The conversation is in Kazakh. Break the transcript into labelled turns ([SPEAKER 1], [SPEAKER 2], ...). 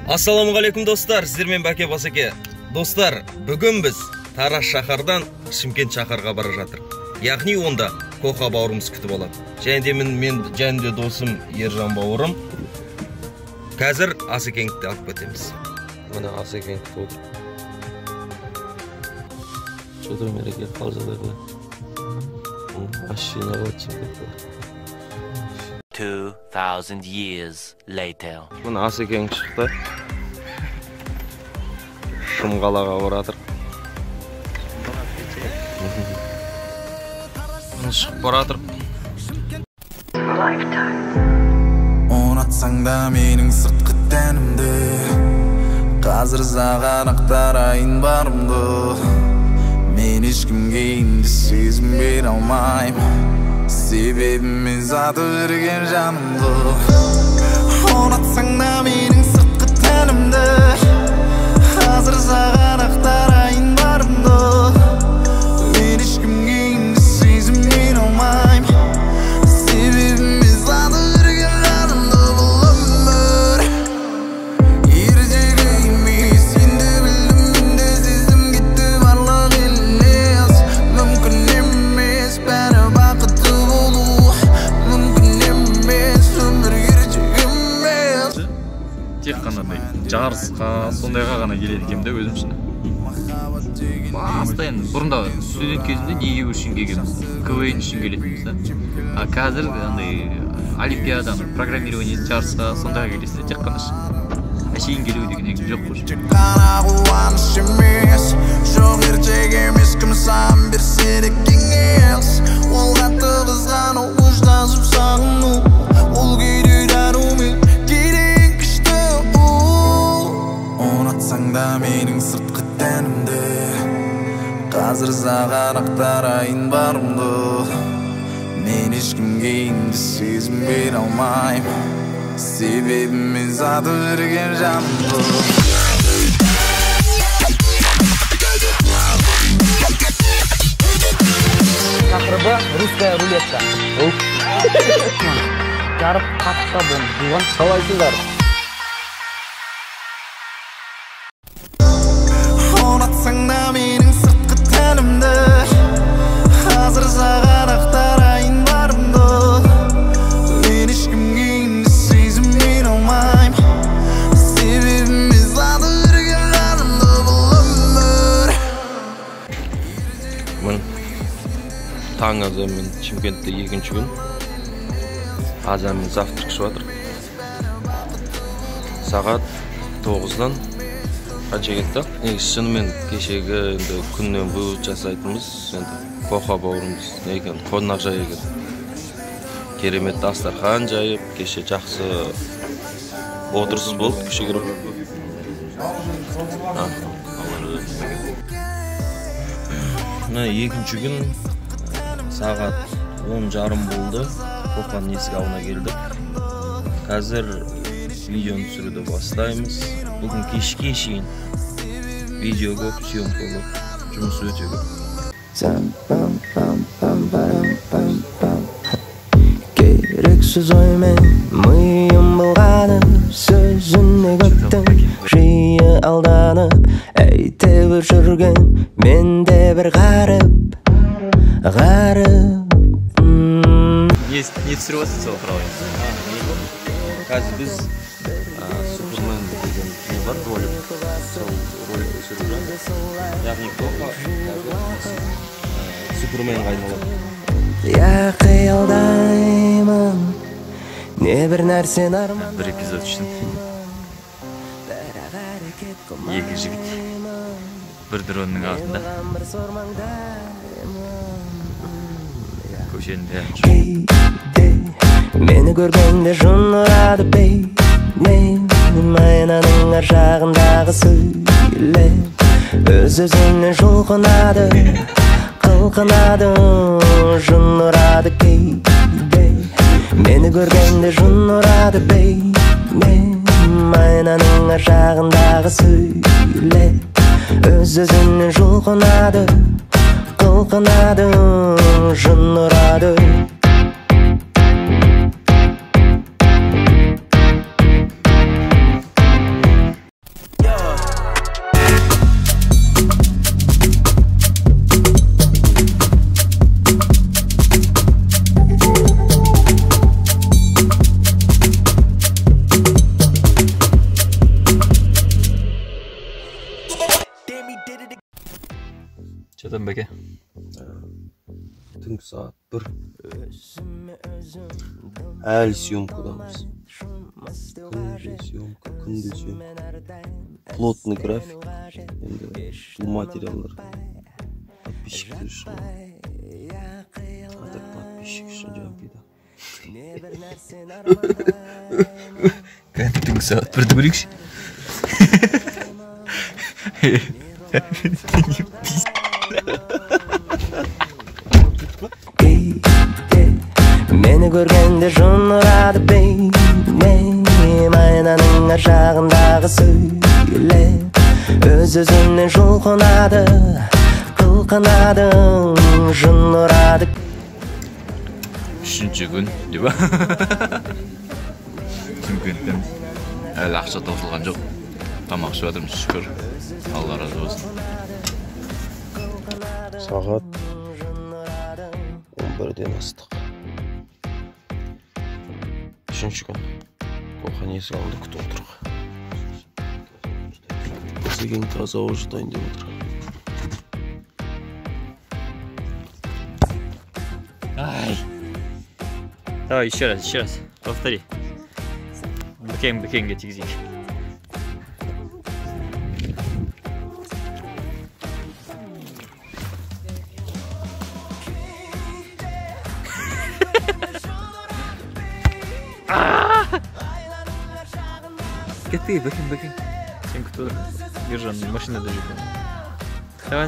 [SPEAKER 1] Ассаламуалейкум достар, сіздермен Бәке Басеке. Достар, бүгін біз Тараз шаһардан Шымкент шаһарға бара жатыр. Яғни онда Коха бауырымыз күтіп алады. Және де мен және де досым Ержан бауырым. Қазір Асекеңді алып кетеміз. Мына Асекең күтіп отыр. Шодыр мереке қалжаларына. Машина өтсін кетті.
[SPEAKER 2] 2000 years later.
[SPEAKER 1] Мына Асекең шықты. Шымғалаға баратыр. Мына шығып баратыр.
[SPEAKER 3] Ұнатсаң да менің сыртқы тәнімді, қазір саған ақтарайын барымды. Мен ешкімге енді сезім бере алмаймын, себебім мен сатып жүрген жанымды. Ұнатсаң да менің сыртқы тәнімді, қазір саған ақтарайын барымды. Мен ешкімге енді сезім бере алмаймын, себебім мен сатып жүрген жанымды. Бұл өмір ертегі емес, енді білдім, енді сезім кетті барлық елес. Мүмкін емес бәрі бақытты болу, мүмкін емес өмір ертегі емес.
[SPEAKER 4] Тек қана жарысқа, сондайға ғана келеді екенмін де өзім. Постоянно бұрында студент кезінде неге үшін келгенбіз? КВН үшін келетінбіз. А қазір олимпиада, программирование жарысқа, сондайға келесіз. Тек қана әшейін келу деген жоқ қой.
[SPEAKER 3] Қана қуаныш емес, жоқ ертегі емес, кім саған берсе де кеңес. Ол қатты қызғану, ұштасып сағыну, ол кейде дарумен керең күшті. Ұнатсаң да менің сыртқы тәнімді, қазір саған ақтарайын барымды. Мен ешкімге енді сезім бере алмаймын, себебім мен сатып жүрген жанымды.
[SPEAKER 5] Тақырыбы русская рулетка. Жарып қатта болған. Қалайсыздар?
[SPEAKER 3] Ұнатсаң да менің сыртқы тәнімді, қазір саған ақтарайын барымды. Мен ешкімге енді сезім бере алмаймын, себебім мен сатып жүрген жанымды. Бұл өмір
[SPEAKER 1] Таң азанмен Шымкентте екінші күн. Азанмен завтрак ішіп жатыр. Сағат 9-дан қанша кетті? Негізі шынымен кешегі күннен вывод жасайтынымыз Коха бауырымыз екен, қонақ жай екен. Керемет дастархан жайып, кеше жақсы отырсыз болды кешегірі. Екінші күн сағат 10:30 болды. Коханың есік алдына келдік. Қазір видеоны түсіруді бастаймыз. Бүгін кешке шейін видео көп, съемка көп, жұмыс өте көп.
[SPEAKER 6] Керексіз оймен миым болғаны, сөзіне көптің жиі алданып, әйтеуір жүрген менде бір ғарып.
[SPEAKER 4] Не түсіріп отырсыз сол құралайын?
[SPEAKER 1] Қазір біз Супермен деген кино бар, ролик. Сол ролик түсіріп жатырмыз. Яғни Коха Суперменге айналады.
[SPEAKER 6] Я қиялдаймын, не бір нәрсен арман.
[SPEAKER 4] Бір эпизод үшін екі жігіт бір дронның артында көшенің бәрін
[SPEAKER 6] Кейде мені көргенде жын ұрады бейнем, айнаның ар жағындағы сөйлем өз-өзіне жұлқынады, қылқынады, жын ұрады кейде. Мені көргенде жын ұрады бейнем, айнаның ар жағындағы сөйлем өз-өзіне жұлқынады, қылқынады, жын ұрады.
[SPEAKER 4] Қайдан бәке?
[SPEAKER 1] Түнгі саат 1. Әлі съемкадамыз. Күнде съемка. Плотный график. Енді бұл материалдар подписчиктер үшін. А так подписчик үшін жампида.
[SPEAKER 4] Қазір түнгі сағат 1-ді көрейікші.
[SPEAKER 6] Meni görgende жонурады бейнем айнаның ар жағындағы сөйлеп өз-өзінен жұлқынады қылқынадың жонурады.
[SPEAKER 4] 3-ші күн, деп ба? Шымкенттен әлі ақша таусылған жоқ. Тамақ ішіп жатырмыз, шүкір. Алла разы болсын.
[SPEAKER 1] Сағат 11-ден астық. 3-ші күн. Кохан есік алдында күтіп отырға. Сеген таза ожытайын деп отыр.
[SPEAKER 4] Ай. Давай, еще раз. Повтори. Бекенге тигізейік. Бекен. Сен күтіп отыр. Ержан машинада жүрген. Давай.